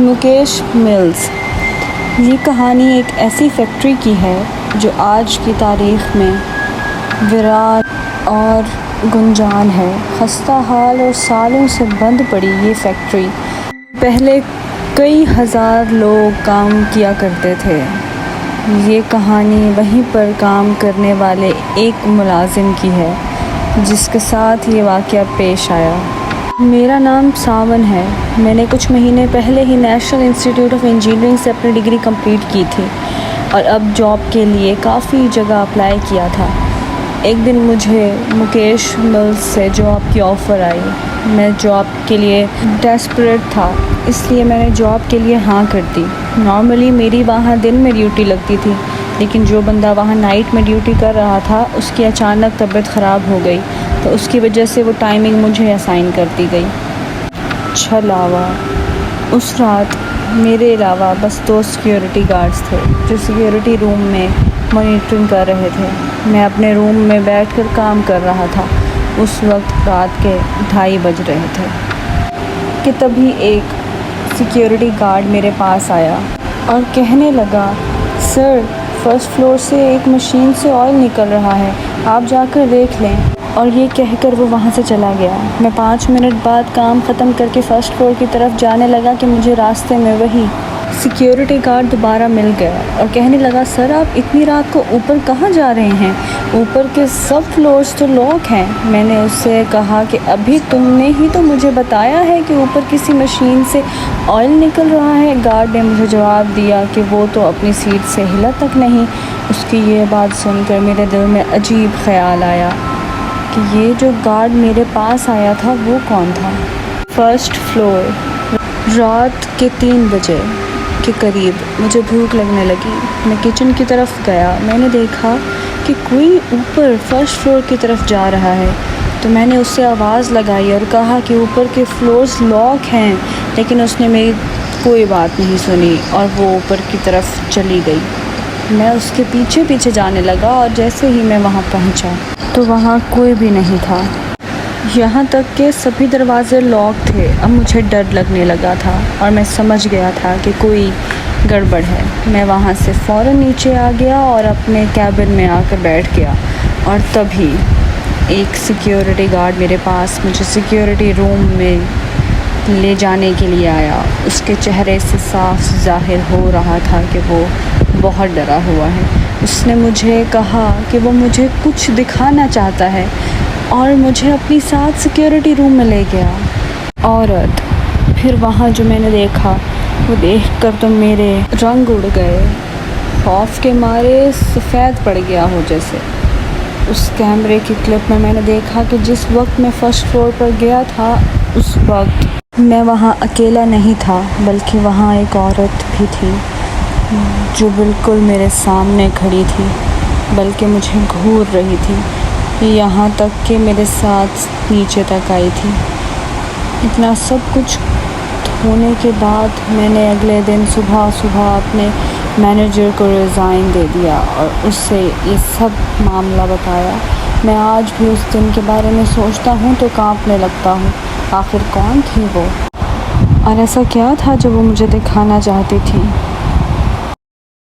Mukesh mills. یہ کہانی ایک ایسی فیکٹری کی ہے جو آج کی تاریخ میں ویران اور گنجان ہے۔ خستہ حال اور سالوں سے بند پڑی یہ فیکٹری پہلے کئی ہزار لوگ کام کیا کرتے تھے۔ یہ کہانی وہیں پر کام کرنے والے ایک ملازم کی ہے جس کے ساتھ یہ واقعہ پیش آیا۔ میرا نام ساون ہے۔ میں نے کچھ مہینے پہلے ہی نیشنل انسٹیٹیوٹ آف انجینئرنگ سے اپنی ڈگری کمپلیٹ کی تھی اور اب جاب کے لیے کافی جگہ اپلائی کیا تھا۔ ایک دن مجھے مکیش ملز سے جاب کی آفر آئی۔ میں جاب کے لیے ڈیسپریٹ تھا، اس لیے میں نے جاب کے لیے ہاں کر دی۔ نارملی میری وہاں دن میں ڈیوٹی لگتی تھی، لیکن جو بندہ وہاں نائٹ میں ڈیوٹی کر رہا تھا اس کی اچانک طبیعت خراب ہو گئی، تو اس کی وجہ سے وہ ٹائمنگ مجھے اسائن کر دی گئی۔ چھلاوا اس رات میرے علاوہ بس 2 سیکیورٹی گارڈز تھے جو سیکیورٹی روم میں مانیٹرنگ کر رہے تھے۔ میں اپنے روم میں بیٹھ کر کام کر رہا تھا۔ اس وقت رات کے 2:30 بج رہے تھے کہ تبھی ایک سیکیورٹی گارڈ میرے پاس آیا اور کہنے لگا، سر، فرسٹ فلور سے ایک مشین سے آئل نکل رہا ہے، آپ جا کر دیکھ لیں۔ اور یہ کہہ کر وہ وہاں سے چلا گیا۔ میں 5 منٹ بعد کام ختم کر کے فرسٹ فلور کی طرف جانے لگا کہ مجھے راستے میں وہی سیکیورٹی گارڈ دوبارہ مل گیا اور کہنے لگا، سر، آپ اتنی رات کو اوپر کہاں جا رہے ہیں؟ اوپر کے سب فلورز تو لاک ہیں۔ میں نے اس سے کہا کہ ابھی تم نے ہی تو مجھے بتایا ہے کہ اوپر کسی مشین سے آئل نکل رہا ہے۔ گارڈ نے مجھے جواب دیا کہ وہ تو اپنی سیٹ سے ہلا تک نہیں۔ اس کی یہ بات سن کر میرے دل میں عجیب خیال آیا کہ یہ جو گارڈ میرے پاس آیا تھا وہ کون تھا۔ فرسٹ فلور، رات کے 3 بجے کے قریب مجھے بھوک لگنے لگی۔ میں کچن کی طرف گیا۔ میں نے دیکھا کہ کوئی اوپر فرسٹ فلور کی طرف جا رہا ہے، تو میں نے اس سے آواز لگائی اور کہا کہ اوپر کے فلورز لاک ہیں، لیکن اس نے میری کوئی بات نہیں سنی اور وہ اوپر کی طرف چلی گئی۔ میں اس کے پیچھے پیچھے جانے لگا اور جیسے ہی میں وہاں پہنچا تو وہاں کوئی بھی نہیں تھا، یہاں تک کہ سبھی دروازے لاک تھے۔ اب مجھے ڈر لگنے لگا تھا اور میں سمجھ گیا تھا کہ کوئی گڑبڑ ہے۔ میں وہاں سے فوراً نیچے آ گیا اور اپنے کیبن میں آ کر بیٹھ گیا، اور تبھی ایک سیکیورٹی گارڈ میرے پاس مجھے سیکیورٹی روم میں لے جانے کے لیے آیا۔ اس کے چہرے سے صاف ظاہر ہو رہا تھا کہ وہ بہت ڈرا ہوا ہے۔ اس نے مجھے کہا کہ وہ مجھے کچھ دکھانا چاہتا ہے اور مجھے اپنی ساتھ سیکیورٹی روم میں لے گیا۔ عورت، پھر وہاں جو میں نے دیکھا وہ دیکھ کر تو میرے رنگ اڑ گئے، خوف کے مارے سفید پڑ گیا ہو جیسے۔ اس کیمرے کی کلپ میں نے دیکھا کہ جس وقت میں فرسٹ فلور پر گیا تھا اس وقت میں وہاں اکیلا نہیں تھا، بلکہ وہاں ایک عورت بھی تھی جو بالکل میرے سامنے کھڑی تھی، بلکہ مجھے گھور رہی تھی، یہاں تک کہ میرے ساتھ نیچے تک آئی تھی۔ اتنا سب کچھ ہونے کے بعد میں نے اگلے دن صبح اپنے مینیجر کو ریزائن دے دیا اور اس سے یہ سب معاملہ بتایا۔ میں آج بھی اس دن کے بارے میں سوچتا ہوں تو کانپنے لگتا ہوں۔ آخر کون تھی وہ، اور ایسا کیا تھا جو وہ مجھے دکھانا چاہتی تھی؟